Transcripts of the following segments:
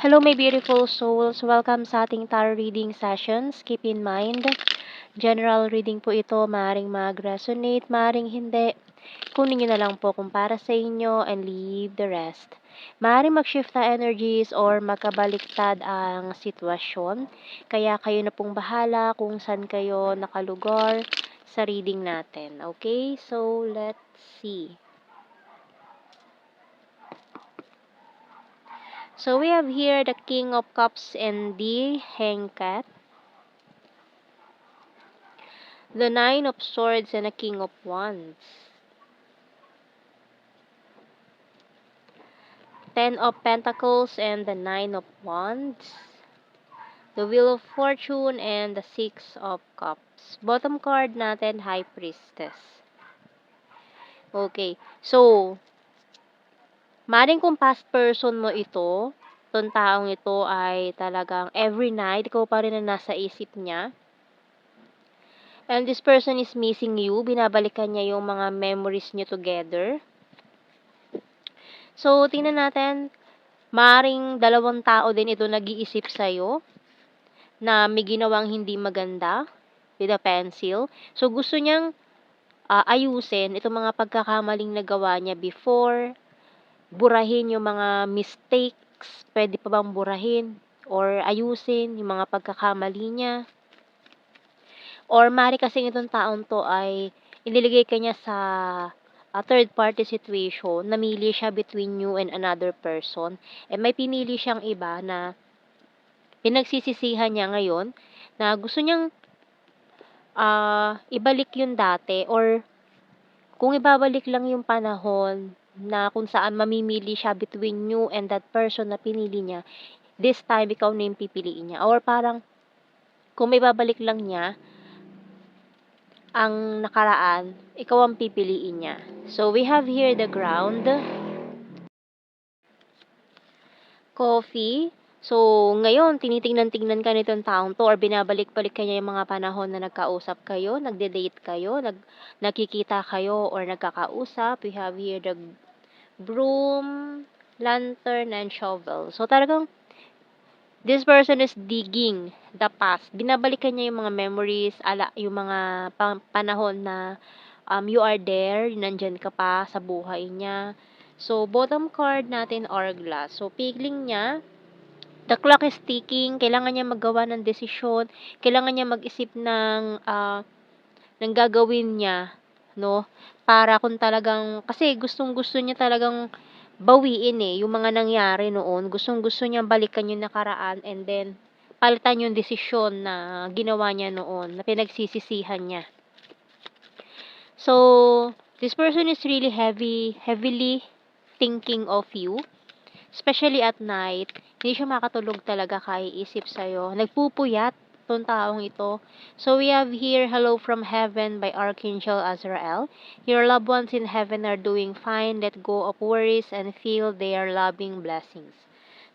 Hello, my beautiful souls. Welcome sa ating tarot reading sessions. Keep in mind, general reading po ito. Maaring mag-resonate, maaring hindi. Kunin nyo na lang po kung para sa inyo and leave the rest. Maaring mag-shift na energies or magkabaliktad ang sitwasyon. Kaya kayo na pong bahala kung saan kayo nakalugar sa reading natin. Okay? So, let's see. So we have here the King of Cups and the Hanged Cat, the Nine of Swords and the King of Wands, Ten of Pentacles and the Nine of Wands, the Wheel of Fortune and the Six of Cups. Bottom card natin, High Priestess. Okay, so maring kung past person mo ito, itong taong ito ay talagang every night, ikaw pa rin na nasa isip niya. And this person is missing you. Binabalikan niya yung mga memories niyo together. So, tingnan natin. Maring dalawang tao din ito nag-iisip sa'yo na may ginawang hindi maganda with a pencil. So, gusto niyang ayusin itong mga pagkakamaling nagawa niya before. Burahin yung mga mistakes. Pwede pa bang burahin? Or ayusin yung mga pagkakamali niya. Or mari kasi itong taong to ay iniligay ka niya sa third party situation, namili siya between you and another person, may pinili siyang iba na pinagsisisihan niya ngayon na gusto niyang ibalik yung dati, or kung ibabalik lang yung panahon na kung saan mamimili siya between you and that person na pinili niya, this time ikaw na yung pipiliin niya. Or parang kung may babalik lang niya ang nakaraan, ikaw ang pipiliin niya. So, we have here the Ground, Coffee. So, ngayon, tinitingnan-tingnan ka nitong taong to or binabalik-balik ka niya yung mga panahon na nagkausap kayo, nagde-date kayo, nakikita kayo or nagkakausap. We have here the Broom, Lantern, and Shovel. So, talagang this person is digging the past. Binabalikan niya yung mga memories, yung mga panahon na you are there, nandyan ka pa sa buhay niya. So, bottom card natin, Hourglass. So, pigling niya, the clock is ticking, kailangan niya maggawa ng desisyon, kailangan niya mag-isip ng gagawin niya, no? Para kung talagang, kasi gustong-gusto niya talagang bawiin yung mga nangyari noon. Gustong-gusto niyang balikan yung nakaraan and then palitan yung desisyon na ginawa niya noon, na pinagsisisihan niya. So, this person is really heavily thinking of you. Especially at night, hindi siya makatulog talaga kaiisip sa'yo. Nagpupuyat itong taong ito. So, we have here, Hello from Heaven by Archangel Azrael. Your loved ones in heaven are doing fine. Let go of worries and feel their loving blessings.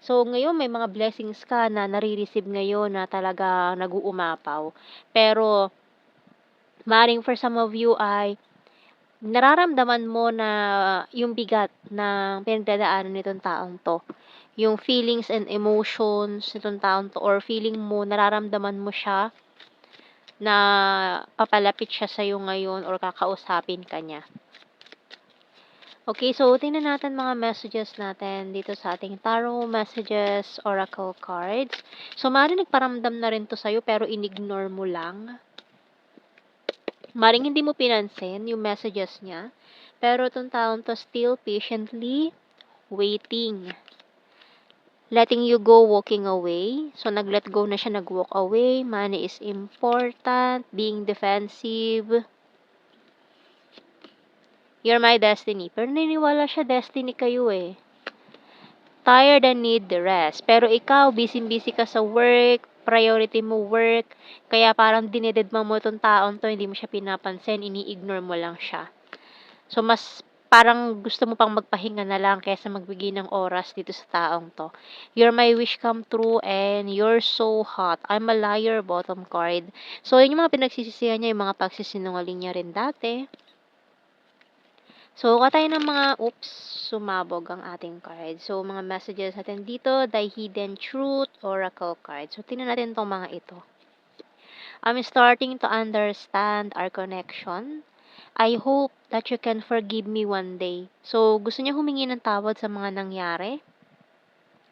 So, ngayon may mga blessings ka na nare-receive ngayon na talaga nag-uumapaw. Pero, maring for some of you ay nararamdaman mo na yung bigat ng pinagdadaanan nitong taong to. Yung feelings and emotions nitong taong to, or feeling mo, nararamdaman mo siya na papalapit siya sa'yo ngayon or kakausapin ka niya. Okay, so tingnan natin mga messages natin dito sa ating tarot messages, oracle cards. So, maaaring nagparamdam na rin to sa'yo pero inignore mo lang. Maring hindi mo pinansin yung messages niya, pero itong taong to still patiently waiting. Letting you go, walking away. So, nag-let go na siya, nag-walk away. Money is important. Being defensive. You're my destiny. Pero naniniwala siya, destiny kayo Tired and need the rest. Pero ikaw, busy-busy ka sa work, priority mo work, kaya parang dinededma mo itong taong to, hindi mo siya pinapansin, ini-ignore mo lang siya. So, mas parang gusto mo pang magpahinga na lang kaysa magbigay ng oras dito sa taong to. You're my wish come true and you're so hot. I'm a liar, bottom card. So, yun yung mga pinagsisisihan niya, yung mga pagsisinungaling niya rin dati. So, kuha tayo ng mga, oops, sumabog ang ating card. So, mga messages natin dito, the hidden truth, oracle card. So, tingnan natin tong mga ito. I'm starting to understand our connection. I hope that you can forgive me one day. So, gusto niya humingi ng tawad sa mga nangyari,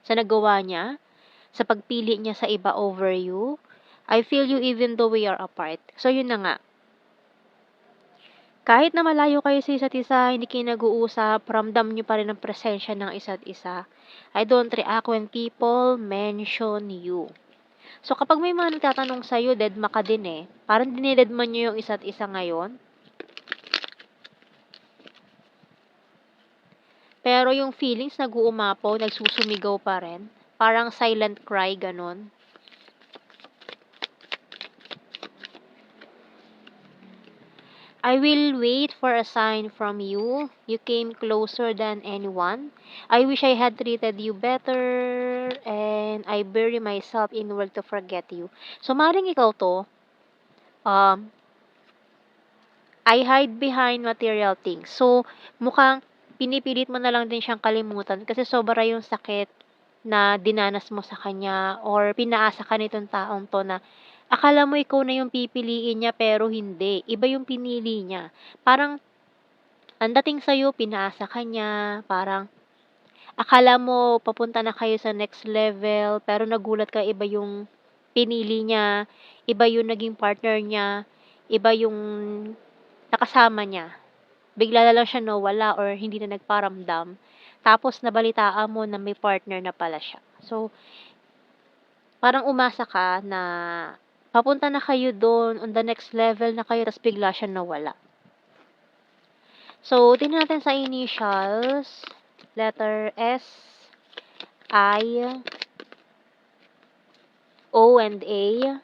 sa nagawa niya, sa pagpili niya sa iba over you. I feel you even though we are apart. So, yun na nga. Kahit na malayo kayo sa isa't isa, hindi kayo nag-uusap, ramdam niyo pa rin ang presensya ng isa't isa. I don't react when people mention you. So, kapag may mga nagtatanong sa'yo, dedma ka din eh. Parang dinededma niyo yung isa't isa ngayon. Pero yung feelings nag-uumapaw, nagsusumigaw pa rin. Parang silent cry, ganon. I will wait for a sign from you. You came closer than anyone. I wish I had treated you better and I bury myself in work to forget you. So, maring ikaw to, um, I hide behind material things. So, mukhang pinipilit mo na lang din siyang kalimutan kasi sobra yung sakit na dinanas mo sa kanya or pinaasa ka nitong taong to na akala mo ikaw na yung pipiliin niya pero hindi. Iba yung pinili niya. Parang ang dating sa'yo pinaasa ka niya, parang akala mo papunta na kayo sa next level, pero nagulat ka iba yung pinili niya, iba yung naging partner niya, iba yung nakasama niya. Bigla na lang siya nawala or hindi na nagparamdam. Tapos nabalitaan mo na may partner na pala siya. So, parang umasa ka na papunta na kayo doon on the next level na kayo tapos bigla siya nawala. So, tingnan natin sa initials. Letter S, I, O, and A.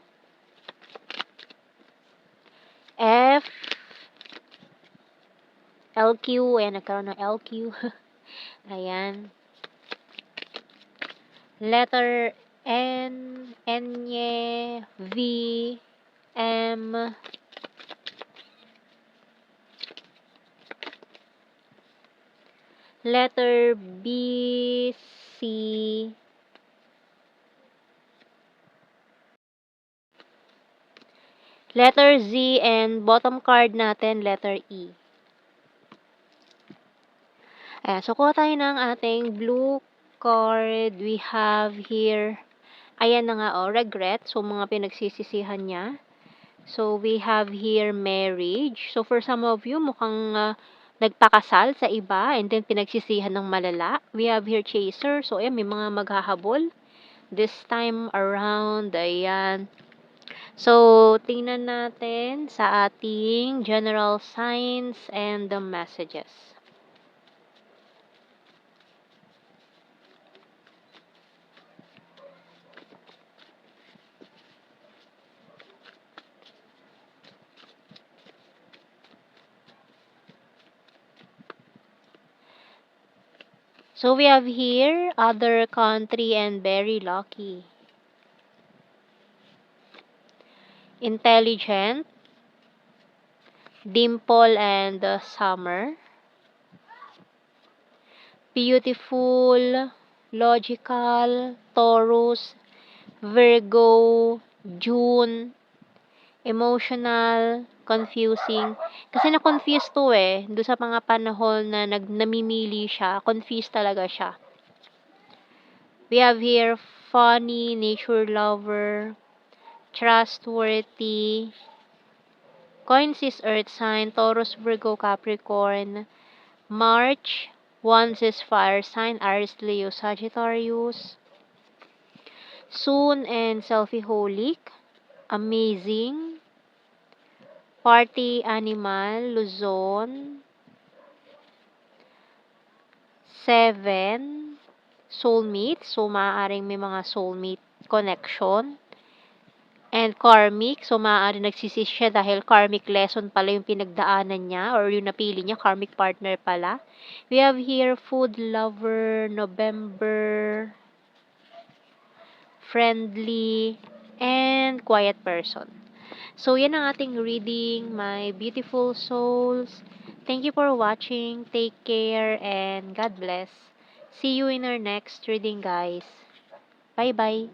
F, LQ. Ayan, nagkaroon ng LQ. Ayan. Letter N, N, V, M, letter B, C, letter Z, and bottom card natin, letter E. Ayan, so kuha tayo ng ating blue card. We have here, ayan na nga, regret. So, mga pinagsisisihan niya. So, we have here marriage. So, for some of you, mukhang nagpakasal sa iba and then pinagsisihan ng malala. We have here chaser. So, ayan, may mga maghahabol. This time around, ayan. So, tingnan natin sa ating general signs and the messages. So, we have here other country and very lucky. Intelligent, dimple and summer. Beautiful, logical, Taurus, Virgo, June, emotional, confusing. Kasi na-confuse to eh. Doon sa mga panahon na namimili siya, confused talaga siya. We have here funny, nature lover, trustworthy. Coins is earth sign, Taurus, Virgo, Capricorn. March, Wands is fire sign, Aries, Leo, Sagittarius. Soon and selfie-holic. Amazing. Party animal, Luzon. 7. Soulmate. So, maaaring may mga soulmate connection. And karmic. So, maaaring nagsisi siya dahil karmic lesson pala yung pinagdaanan niya or yung napili niya, karmic partner pala. We have here food lover, November, friendly, and quiet person. So, yan ang ating reading, my beautiful souls. Thank you for watching. Take care and God bless. See you in our next reading, guys. Bye-bye.